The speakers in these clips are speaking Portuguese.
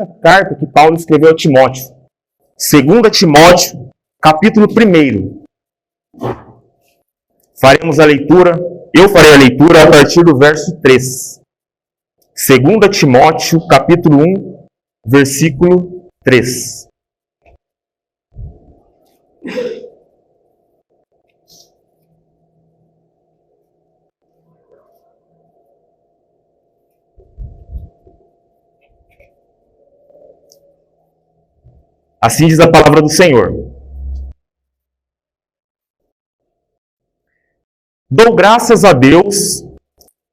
carta que Paulo escreveu a Timóteo. 2 Timóteo, capítulo 1. Eu farei a leitura a partir do verso 3. 2 Timóteo, capítulo 1, versículo 3. Assim diz a palavra do Senhor. Dou graças a Deus,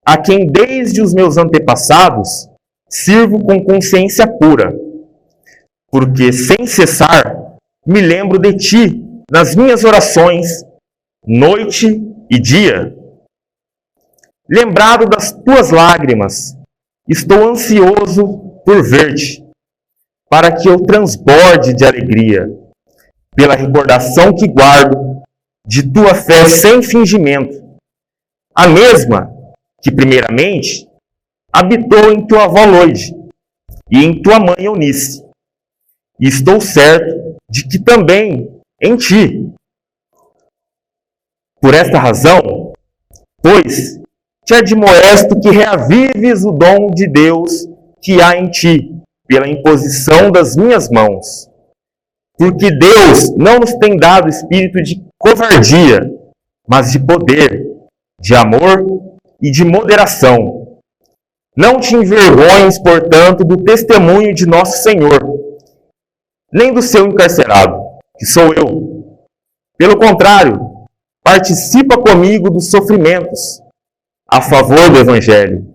a quem desde os meus antepassados sirvo com consciência pura, porque sem cessar me lembro de ti nas minhas orações, noite e dia. Lembrado das tuas lágrimas, estou ansioso por ver-te, para que eu transborde de alegria, pela recordação que guardo de tua fé sem fingimento, a mesma que, primeiramente, habitou em tua avó Loide e em tua mãe Eunice. E estou certo de que também em ti. Por esta razão, pois, te admoesto que reavives o dom de Deus que há em ti, pela imposição das minhas mãos. Porque Deus não nos tem dado espírito de covardia, mas de poder, de amor e de moderação. Não te envergonhes, portanto, do testemunho de nosso Senhor, nem do seu encarcerado, que sou eu. Pelo contrário, participa comigo dos sofrimentos, a favor do Evangelho,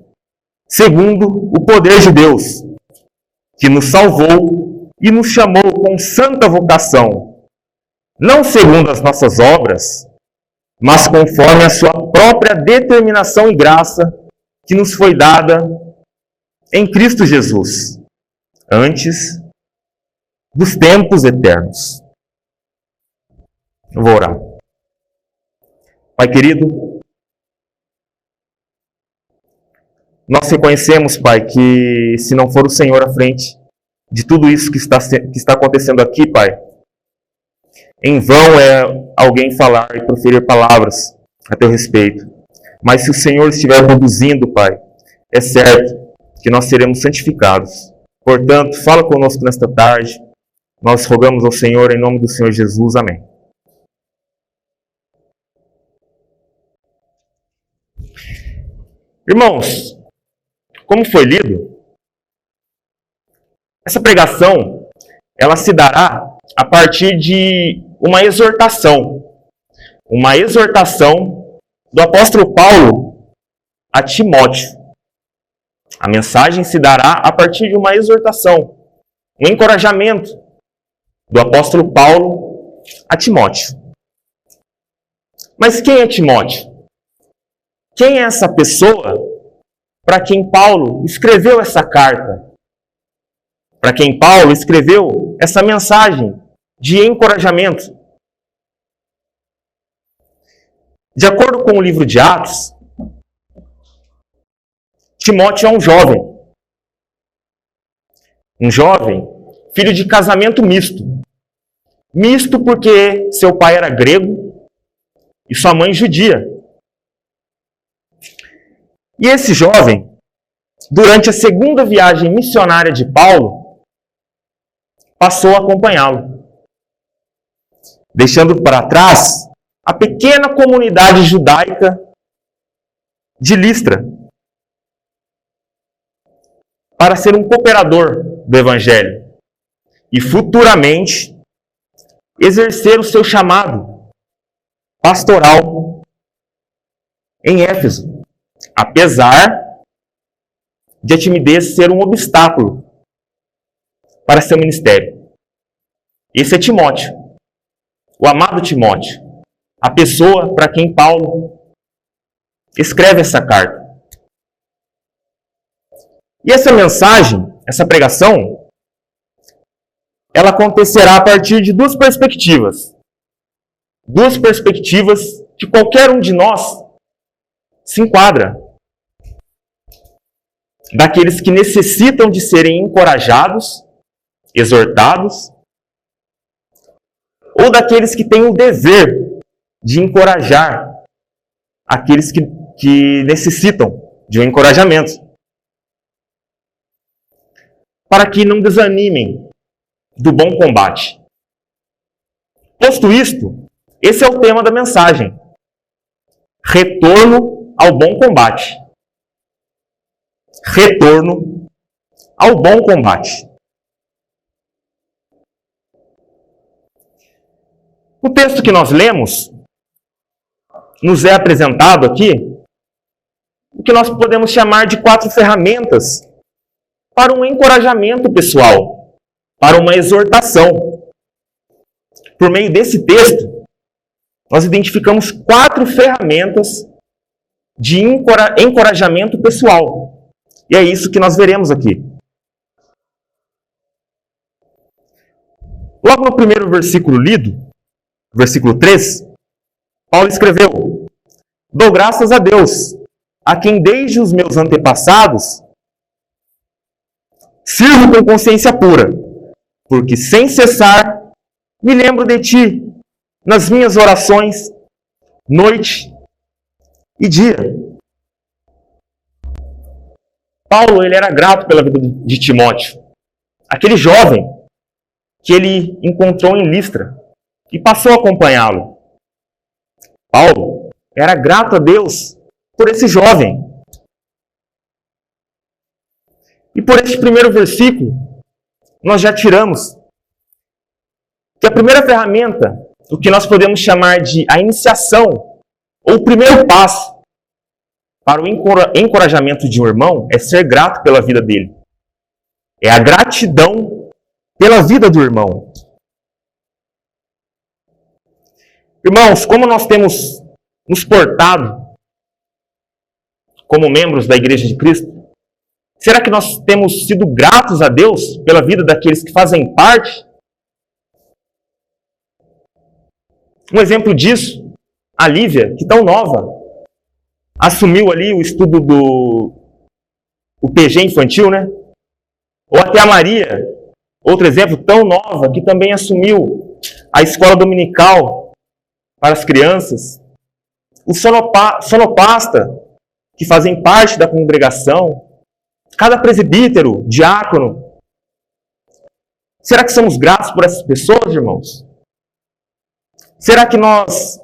segundo o poder de Deus, que nos salvou e nos chamou com santa vocação, não segundo as nossas obras, mas conforme a sua própria determinação e graça que nos foi dada em Cristo Jesus, antes dos tempos eternos. Eu vou orar. Pai querido, nós reconhecemos, Pai, que se não for o Senhor à frente de tudo isso que está acontecendo aqui, Pai, em vão é alguém falar e proferir palavras a teu respeito. Mas se o Senhor estiver conduzindo, Pai, é certo que nós seremos santificados. Portanto, fala conosco nesta tarde. Nós rogamos ao Senhor em nome do Senhor Jesus. Amém. Irmãos, como foi lido, essa pregação, ela se dará a partir de uma exortação do apóstolo Paulo a Timóteo. A mensagem se dará a partir de uma exortação, um encorajamento do apóstolo Paulo a Timóteo. Mas quem é Timóteo? Quem é essa pessoa para quem Paulo escreveu essa carta? Para quem Paulo escreveu essa mensagem de encorajamento? De acordo com o livro de Atos, Timóteo é um jovem, filho de casamento misto. Misto porque seu pai era grego e sua mãe judia. E esse jovem, durante a segunda viagem missionária de Paulo, passou a acompanhá-lo, deixando para trás a pequena comunidade judaica de Listra, para ser um cooperador do Evangelho e futuramente exercer o seu chamado pastoral em Éfeso, apesar de a timidez ser um obstáculo para seu ministério. Esse é Timóteo, o amado Timóteo, a pessoa para quem Paulo escreve essa carta. E essa mensagem, essa pregação, ela acontecerá a partir de duas perspectivas. Duas perspectivas que qualquer um de nós se enquadra. daqueles que necessitam de serem encorajados, exortados, ou daqueles que têm o dever de encorajar aqueles que necessitam de um encorajamento, para que não desanimem do bom combate. Posto isto, esse é o tema da mensagem: retorno ao bom combate. Retorno ao bom combate. O texto que nós lemos nos é apresentado aqui o que nós podemos chamar de 4 ferramentas para um encorajamento pessoal, para uma exortação. Por meio desse texto, nós identificamos 4 ferramentas de encorajamento pessoal. E é isso que nós veremos aqui. Logo no primeiro versículo lido, versículo 3, Paulo escreveu: dou graças a Deus, a quem desde os meus antepassados sirvo com consciência pura, porque sem cessar me lembro de ti nas minhas orações, noite e dia. Paulo, ele era grato pela vida de Timóteo, aquele jovem que ele encontrou em Listra e passou a acompanhá-lo. Paulo era grato a Deus por esse jovem. E por este primeiro versículo, nós já tiramos que a primeira ferramenta, o que nós podemos chamar de a iniciação, ou o primeiro passo para o encorajamento de um irmão, é ser grato pela vida dele. É a gratidão pela vida do irmão. Irmãos, como nós temos nos portado como membros da Igreja de Cristo, será que nós temos sido gratos a Deus pela vida daqueles que fazem parte? Um exemplo disso, a Lívia, que tão nova, assumiu ali o estudo do PG infantil, né? Ou até a Maria, outro exemplo, tão nova, que também assumiu a escola dominical para as crianças. O sonopasta, que fazem parte da congregação, cada presbítero, diácono. Será que somos gratos por essas pessoas, irmãos? Será que nós,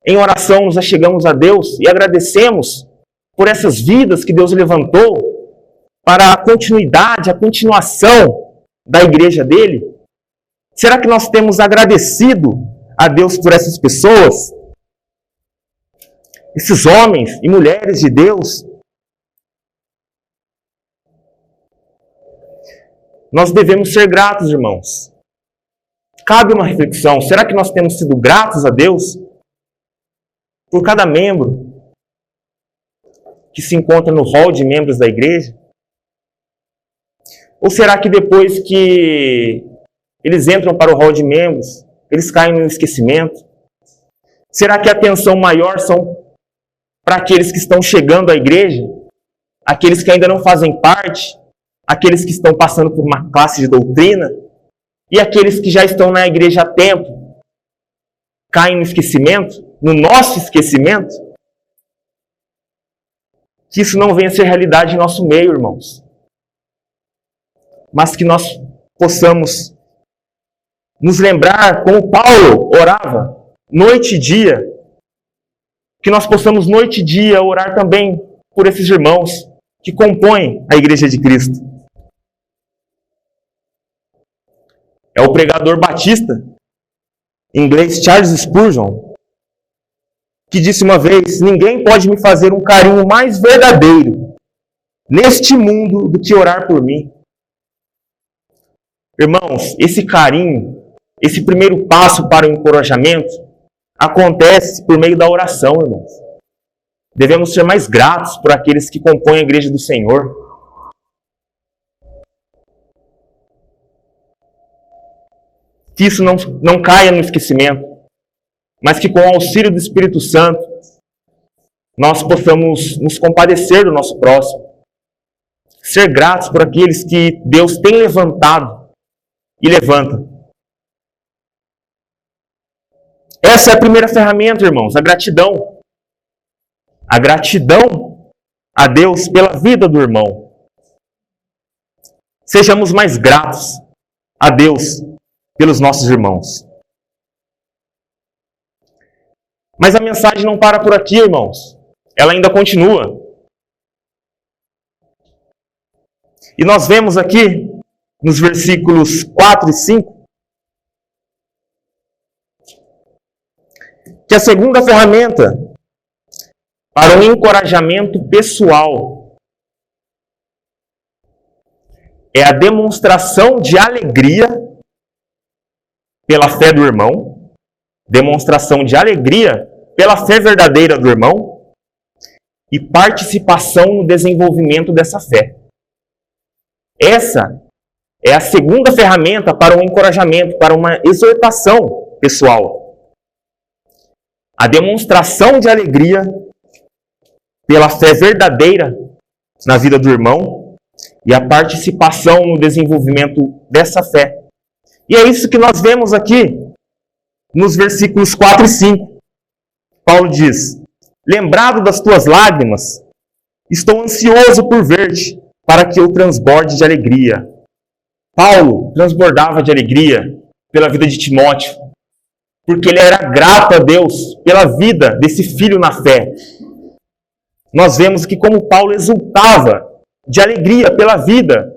em oração, nos achegamos a Deus e agradecemos por essas vidas que Deus levantou para a continuidade, a continuação da igreja dele? Será que nós temos agradecido a Deus por essas pessoas? Esses homens e mulheres de Deus? Nós devemos ser gratos, irmãos. Cabe uma reflexão. Será que nós temos sido gratos a Deus por cada membro que se encontra no hall de membros da igreja? Ou será que depois que eles entram para o hall de membros, eles caem no esquecimento? Será que a atenção maior são para aqueles que estão chegando à igreja? Aqueles que ainda não fazem parte? Aqueles que estão passando por uma classe de doutrina? E aqueles que já estão na igreja há tempo? Caem no esquecimento? No nosso esquecimento? Que isso não venha a ser realidade em nosso meio, irmãos. Mas que nós possamos nos lembrar como Paulo orava, noite e dia. Que nós possamos noite e dia orar também por esses irmãos que compõem a Igreja de Cristo. É o pregador batista, em inglês Charles Spurgeon, que disse uma vez: ninguém pode me fazer um carinho mais verdadeiro neste mundo do que orar por mim. Irmãos, esse carinho, esse primeiro passo para o encorajamento, acontece por meio da oração, irmãos. Devemos ser mais gratos por aqueles que compõem a igreja do Senhor. Que isso não caia no esquecimento, mas que com o auxílio do Espírito Santo, nós possamos nos compadecer do nosso próximo. ser gratos por aqueles que Deus tem levantado e levanta. Essa é a primeira ferramenta, irmãos, a gratidão. A gratidão a Deus pela vida do irmão. Sejamos mais gratos a Deus pelos nossos irmãos. Mas a mensagem não para por aqui, irmãos. Ela ainda continua. E nós vemos aqui, nos versículos 4 e 5, que a segunda ferramenta para um encorajamento pessoal é a demonstração de alegria pela fé do irmão, demonstração de alegria pela fé verdadeira do irmão e participação no desenvolvimento dessa fé. Essa é a segunda ferramenta para um encorajamento, para uma exortação pessoal. A demonstração de alegria pela fé verdadeira na vida do irmão e a participação no desenvolvimento dessa fé. E é isso que nós vemos aqui nos versículos 4 e 5. Paulo diz: lembrado das tuas lágrimas, estou ansioso por ver-te, para que eu transborde de alegria. Paulo transbordava de alegria pela vida de Timóteo, porque ele era grato a Deus pela vida desse filho na fé. Nós vemos que como Paulo exultava de alegria pela vida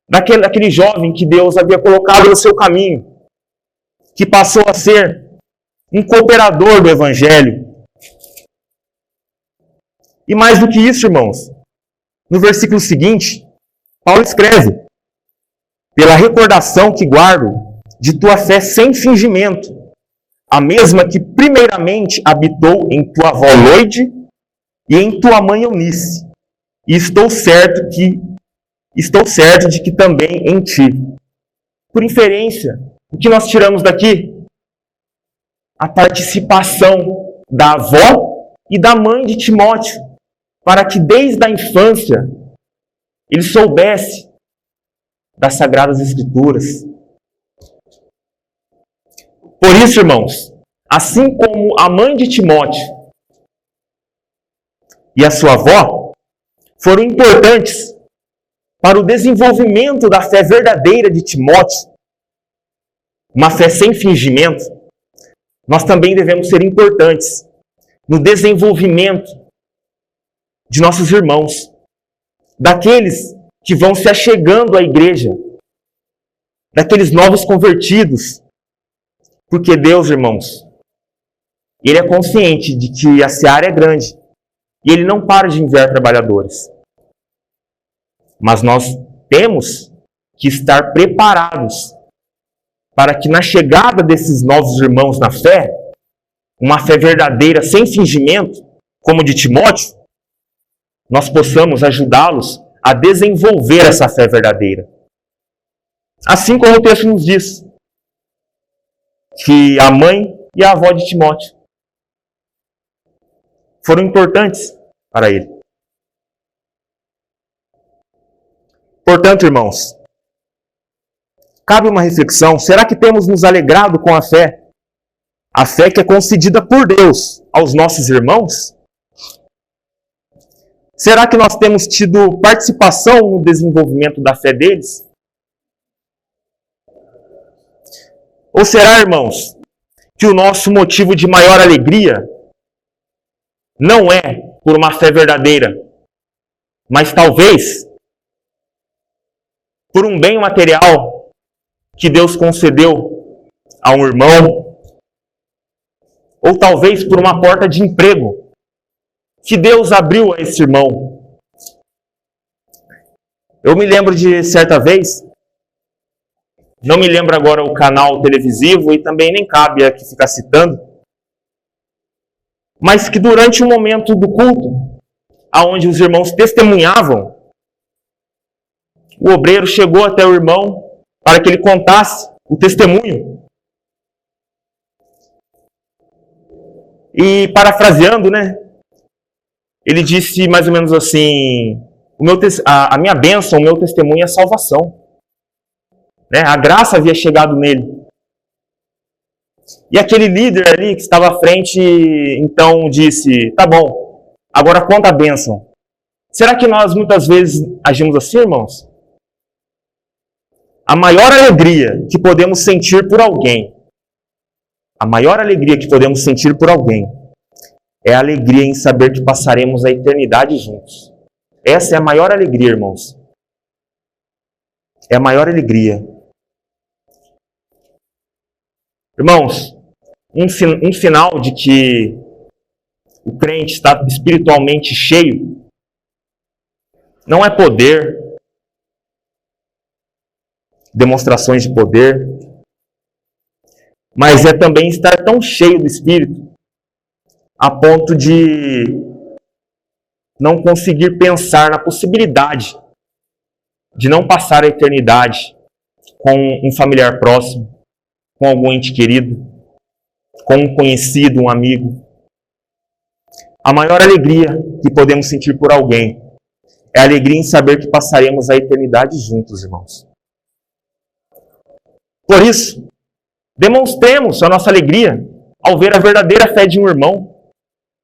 daquele jovem que Deus havia colocado no seu caminho, que passou a ser um cooperador do Evangelho. E mais do que isso, irmãos, no versículo seguinte, Paulo escreve: pela recordação que guardo de tua fé sem fingimento, a mesma que primeiramente habitou em tua avó Loide e em tua mãe Eunice, e estou certo de que também em ti. Por inferência, o que nós tiramos daqui? A participação da avó e da mãe de Timóteo, para que desde a infância ele soubesse das Sagradas Escrituras. Por isso, irmãos, assim como a mãe de Timóteo e a sua avó foram importantes para o desenvolvimento da fé verdadeira de Timóteo, uma fé sem fingimento, nós também devemos ser importantes no desenvolvimento de nossos irmãos, daqueles que vão se achegando à igreja, daqueles novos convertidos. Porque Deus, irmãos, Ele é consciente de que a seara é grande e Ele não para de enviar trabalhadores. Mas nós temos que estar preparados para que na chegada desses novos irmãos na fé, uma fé verdadeira, sem fingimento, como de Timóteo, nós possamos ajudá-los a desenvolver essa fé verdadeira. Assim como o texto nos diz, que a mãe e a avó de Timóteo foram importantes para ele. Portanto, irmãos, cabe uma reflexão: será que temos nos alegrado com a fé? A fé que é concedida por Deus aos nossos irmãos? Será que nós temos tido participação no desenvolvimento da fé deles? Ou será, irmãos, que o nosso motivo de maior alegria não é por uma fé verdadeira, mas talvez por um bem material que Deus concedeu a um irmão, ou talvez por uma porta de emprego que Deus abriu a esse irmão? Eu me lembro de certa vez, não me lembro agora o canal televisivo e também nem cabe aqui ficar citando, mas que durante um momento do culto, onde os irmãos testemunhavam, o obreiro chegou até o irmão para que ele contasse o testemunho. E parafraseando, ele disse mais ou menos assim: a minha bênção, o meu testemunho é a salvação. Né? A graça havia chegado nele. E aquele líder ali que estava à frente, então disse, tá bom, agora conta a bênção. Será que nós muitas vezes agimos assim, irmãos? A maior alegria que podemos sentir por alguém, é a alegria em saber que passaremos a eternidade juntos. Essa é a maior alegria, irmãos. É a maior alegria. Irmãos, um sinal de que o crente está espiritualmente cheio não é poder, demonstrações de poder, mas é também estar tão cheio do Espírito a ponto de não conseguir pensar na possibilidade de não passar a eternidade com um familiar próximo, com algum ente querido, com um conhecido, um amigo. A maior alegria que podemos sentir por alguém é a alegria em saber que passaremos a eternidade juntos, irmãos. Por isso, demonstremos a nossa alegria ao ver a verdadeira fé de um irmão,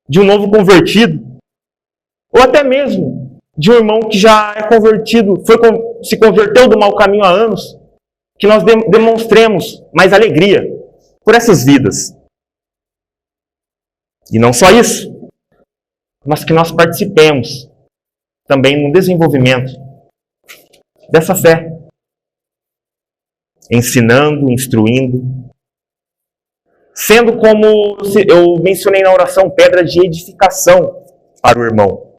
de um novo convertido, ou até mesmo de um irmão que já é convertido, se converteu do mau caminho há anos, que nós demonstremos mais alegria por essas vidas. E não só isso, mas que nós participemos também no desenvolvimento dessa fé, ensinando, instruindo, sendo como eu mencionei na oração, pedra de edificação para o irmão.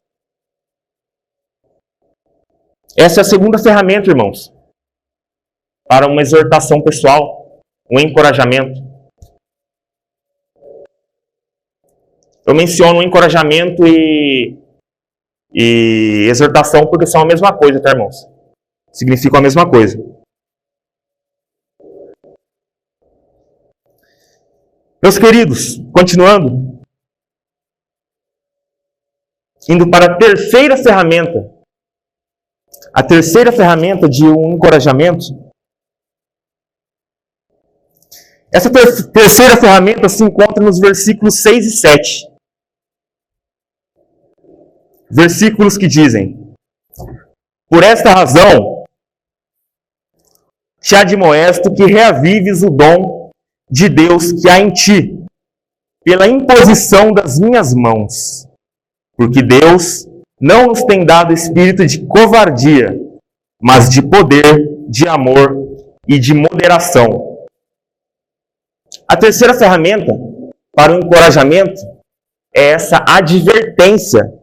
Essa é a segunda ferramenta, irmãos, para uma exortação pessoal, um encorajamento. Eu menciono encorajamento e exortação porque são a mesma coisa, tá, irmãos? Significam a mesma coisa. Meus queridos, continuando, indo para a terceira ferramenta de um encorajamento. Essa terceira ferramenta se encontra nos versículos 6 e 7. Versículos que dizem: por esta razão, te admoesto que reavives o dom de Deus que há em ti, pela imposição das minhas mãos. Porque Deus não nos tem dado espírito de covardia, mas de poder, de amor e de moderação. A terceira ferramenta para o encorajamento é essa advertência,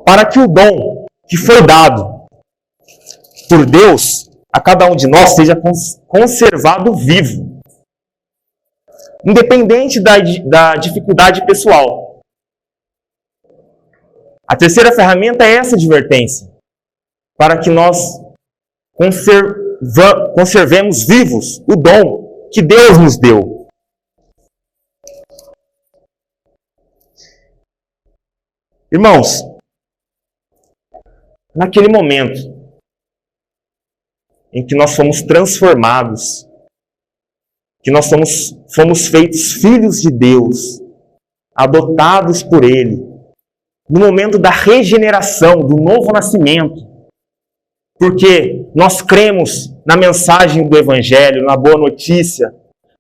para que o dom que foi dado por Deus a cada um de nós seja conservado vivo, independente da dificuldade pessoal. A terceira ferramenta é essa advertência, para que nós conservemos vivos o dom que Deus nos deu. Irmãos, naquele momento em que nós somos transformados, que nós fomos feitos filhos de Deus, adotados por Ele, no momento da regeneração, do novo nascimento, porque nós cremos na mensagem do Evangelho, na boa notícia,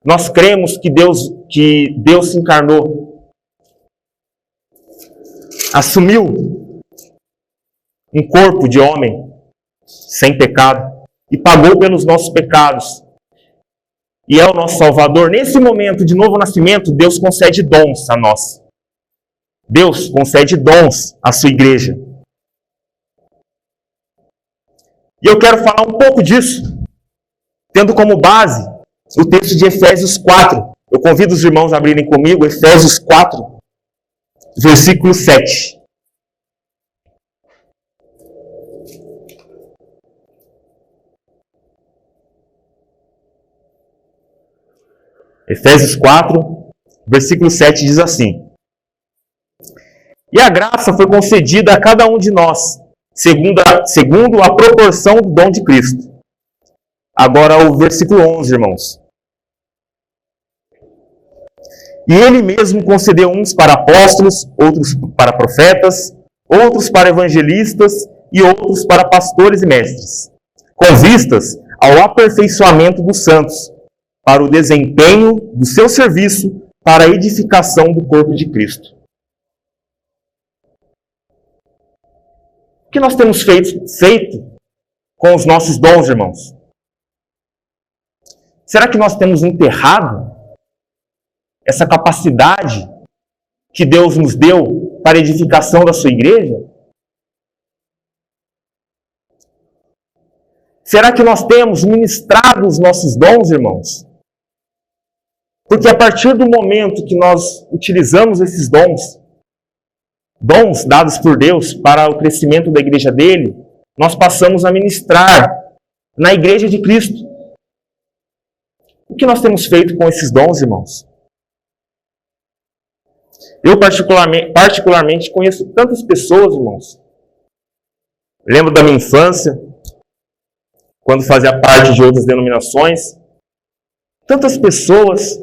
nós cremos que Deus se encarnou, assumiu um corpo de homem sem pecado e pagou pelos nossos pecados, e é o nosso Salvador. Nesse momento de novo nascimento, Deus concede dons a nós. Deus concede dons à sua igreja. E eu quero falar um pouco disso, tendo como base o texto de Efésios 4. Eu convido os irmãos a abrirem comigo Efésios 4, versículo 7. Efésios 4, versículo 7 diz assim: e a graça foi concedida a cada um de nós, segundo a proporção do dom de Cristo. Agora o versículo 11, irmãos. E ele mesmo concedeu uns para apóstolos, outros para profetas, outros para evangelistas e outros para pastores e mestres, com vistas ao aperfeiçoamento dos santos, para o desempenho do seu serviço, para a edificação do corpo de Cristo. O que nós temos feito com os nossos dons, irmãos? Será que nós temos enterrado essa capacidade que Deus nos deu para a edificação da sua igreja? Será que nós temos ministrado os nossos dons, irmãos? Porque a partir do momento que nós utilizamos esses dons dados por Deus para o crescimento da igreja dele, nós passamos a ministrar na igreja de Cristo. O que nós temos feito com esses dons, irmãos? Eu particularmente conheço tantas pessoas, irmãos. Lembro da minha infância, quando fazia parte de outras denominações. Tantas pessoas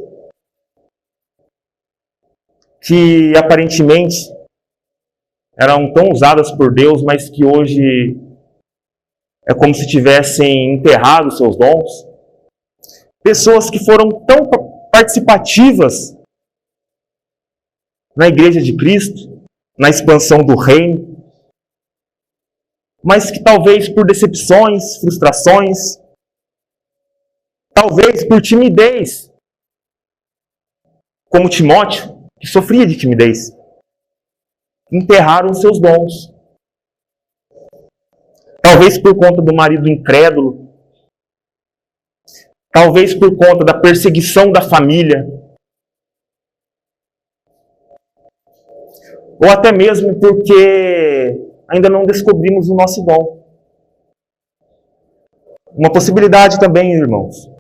que aparentemente eram tão usadas por Deus, mas que hoje é como se tivessem enterrado seus dons. Pessoas que foram tão participativas na igreja de Cristo, na expansão do reino, mas que talvez por decepções, frustrações, talvez por timidez, como Timóteo, que sofria de timidez, enterraram seus dons. Talvez por conta do marido incrédulo, talvez por conta da perseguição da família, ou até mesmo porque ainda não descobrimos o nosso dom. Uma possibilidade também, irmãos.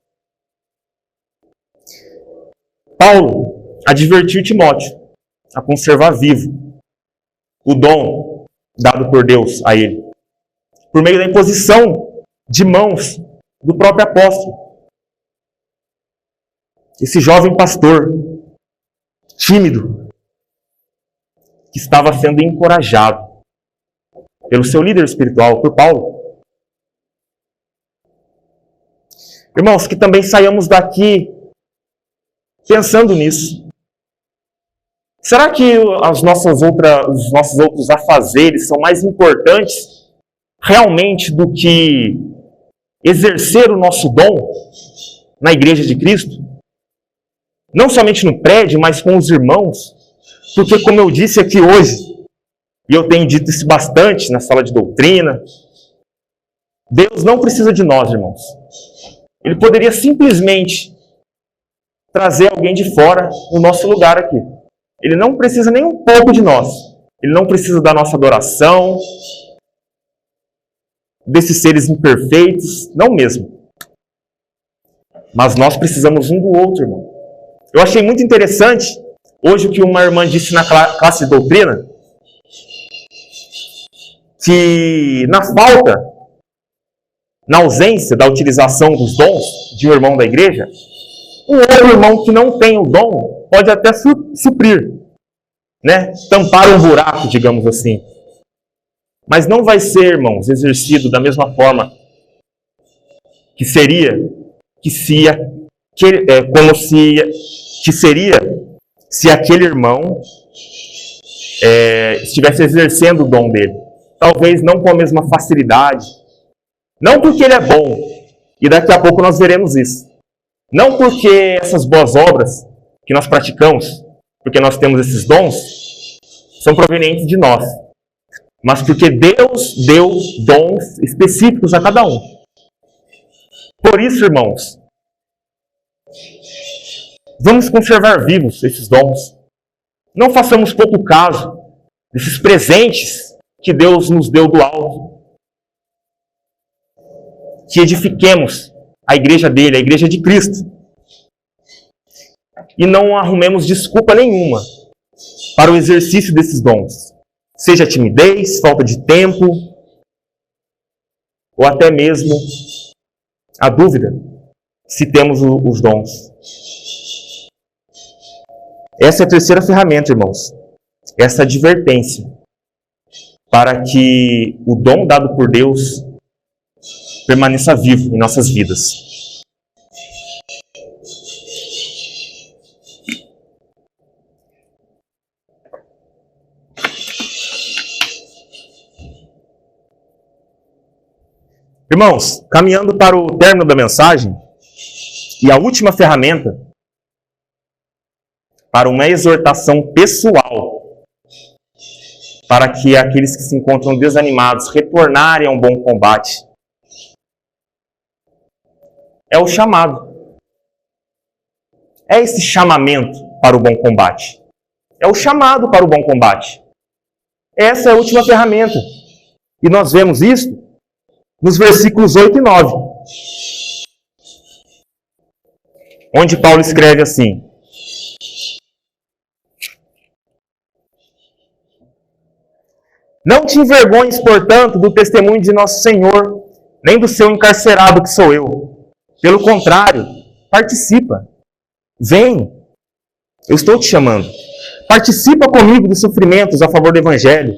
Paulo advertiu Timóteo a conservar vivo o dom dado por Deus a ele, por meio da imposição de mãos do próprio apóstolo. Esse jovem pastor, tímido, que estava sendo encorajado pelo seu líder espiritual, por Paulo. Irmãos, que também saiamos daqui pensando nisso. Será que os nossos outros afazeres são mais importantes realmente do que exercer o nosso dom na igreja de Cristo? Não somente no prédio, mas com os irmãos. Porque, como eu disse aqui hoje, e eu tenho dito isso bastante na sala de doutrina, Deus não precisa de nós, irmãos. Ele poderia simplesmente trazer alguém de fora no nosso lugar aqui. Ele não precisa nem um pouco de nós. Ele não precisa da nossa adoração, desses seres imperfeitos, não mesmo. Mas nós precisamos um do outro, irmão. Eu achei muito interessante hoje o que uma irmã disse na classe de doutrina, que na ausência da utilização dos dons de um irmão da igreja, um outro irmão que não tem o dom pode até suprir, né? Tampar um buraco, digamos assim. Mas não vai ser, irmãos, exercido da mesma forma que seria se aquele irmão estivesse exercendo o dom dele. Talvez não com a mesma facilidade. Não porque ele é bom, e daqui a pouco nós veremos isso. Não porque essas boas obras que nós praticamos, porque nós temos esses dons, são provenientes de nós. Mas porque Deus deu dons específicos a cada um. Por isso, irmãos, vamos conservar vivos esses dons. Não façamos pouco caso desses presentes que Deus nos deu do alto. Que edifiquemos a igreja dele, a igreja de Cristo. E não arrumemos desculpa nenhuma para o exercício desses dons. Seja timidez, falta de tempo, ou até mesmo a dúvida se temos os dons. Essa é a terceira ferramenta, irmãos. Essa advertência para que o dom dado por Deus permaneça vivo em nossas vidas. Irmãos, caminhando para o término da mensagem, e a última ferramenta para uma exortação pessoal, para que aqueles que se encontram desanimados retornarem a um bom combate, é o chamado. É esse chamamento para o bom combate. É o chamado para o bom combate. Essa é a última ferramenta. E nós vemos isso nos versículos 8 e 9. Onde Paulo escreve assim: Não te envergonhes, portanto, do testemunho de nosso Senhor, nem do seu encarcerado que sou eu. Pelo contrário, participa. Vem. Eu estou te chamando. Participa comigo dos sofrimentos a favor do Evangelho,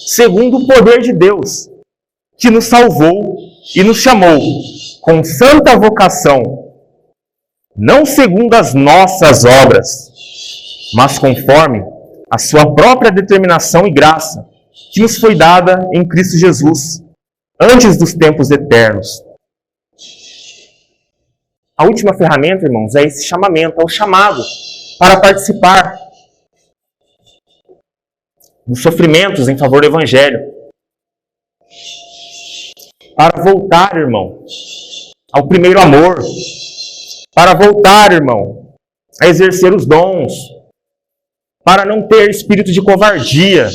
segundo o poder de Deus, que nos salvou e nos chamou com santa vocação, não segundo as nossas obras, mas conforme a sua própria determinação e graça, que nos foi dada em Cristo Jesus, antes dos tempos eternos. A última ferramenta, irmãos, é esse chamamento, é o chamado para participar dos sofrimentos em favor do Evangelho. Para voltar, irmão, ao primeiro amor. Para voltar, irmão, a exercer os dons. Para não ter espírito de covardia.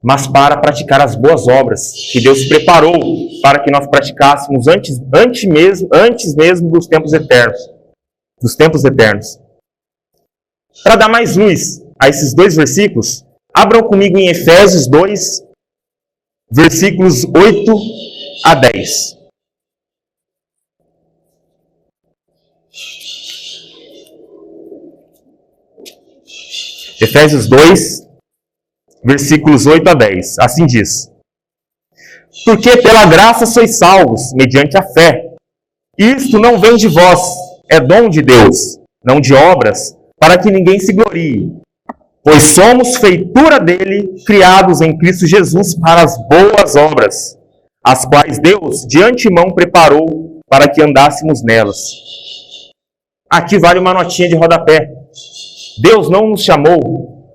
Mas para praticar as boas obras que Deus preparou para que nós praticássemos antes mesmo dos tempos eternos. Dos tempos eternos. Para dar mais luz a esses dois versículos, abram comigo em Efésios 2, versículos 8 a 10. Efésios 2, versículos 8 a 10. Assim diz: Porque pela graça sois salvos, mediante a fé. Isto não vem de vós, é dom de Deus, não de obras, para que ninguém se glorie. Pois somos feitura dele, criados em Cristo Jesus para as boas obras, as quais Deus de antemão preparou para que andássemos nelas. Aqui vale uma notinha de rodapé. Deus não nos chamou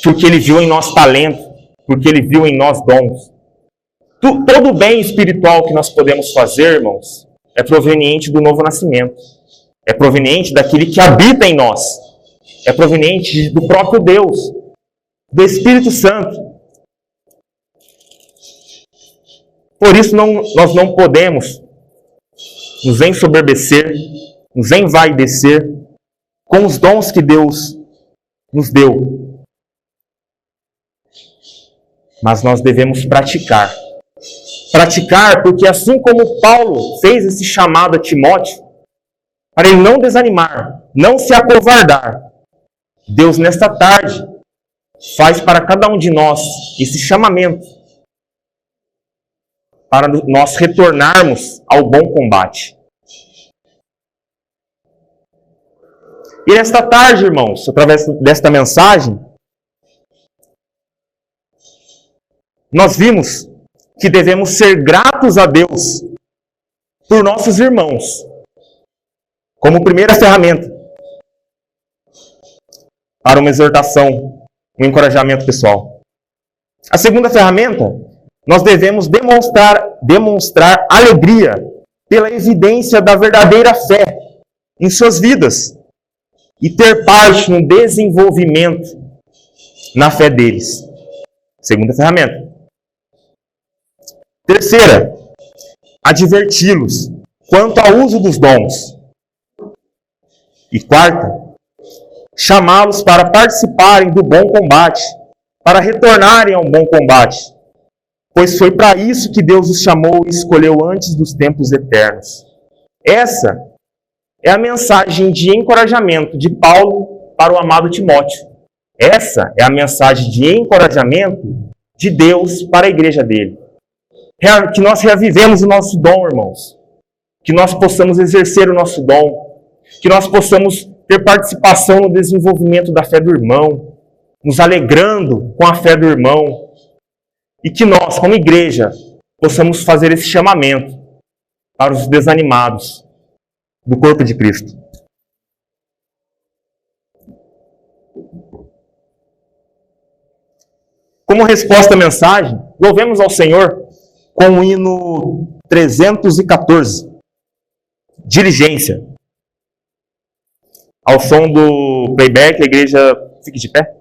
porque Ele viu em nós talento, porque Ele viu em nós dons. Todo bem espiritual que nós podemos fazer, irmãos, é proveniente do novo nascimento. É proveniente daquele que habita em nós. É proveniente do próprio Deus, do Espírito Santo. Por isso nós não podemos nos ensoberbecer, nos envaidecer com os dons que Deus nos deu. Mas nós devemos praticar. Praticar porque assim como Paulo fez esse chamado a Timóteo, para ele não desanimar, não se acovardar, Deus nesta tarde faz para cada um de nós esse chamamento para nós retornarmos ao bom combate. E nesta tarde, irmãos, através desta mensagem, nós vimos que devemos ser gratos a Deus por nossos irmãos, como primeira ferramenta para uma exortação, um encorajamento pessoal. A segunda ferramenta, nós devemos demonstrar alegria pela evidência da verdadeira fé em suas vidas e ter parte no desenvolvimento na fé deles. Segunda ferramenta. Terceira, adverti-los quanto ao uso dos dons. E quarta, chamá-los para participarem do bom combate, para retornarem ao bom combate, pois foi para isso que Deus os chamou e escolheu antes dos tempos eternos. Essa é a mensagem de encorajamento de Paulo para o amado Timóteo. Essa é a mensagem de encorajamento de Deus para a igreja dele. Que nós reavivemos o nosso dom, irmãos. Que nós possamos exercer o nosso dom. Que nós possamos ter participação no desenvolvimento da fé do irmão, nos alegrando com a fé do irmão. E que nós, como igreja, possamos fazer esse chamamento para os desanimados do corpo de Cristo. Como resposta à mensagem, louvemos ao Senhor com o hino 314, Diligência. Ao som do playback, a igreja fique de pé.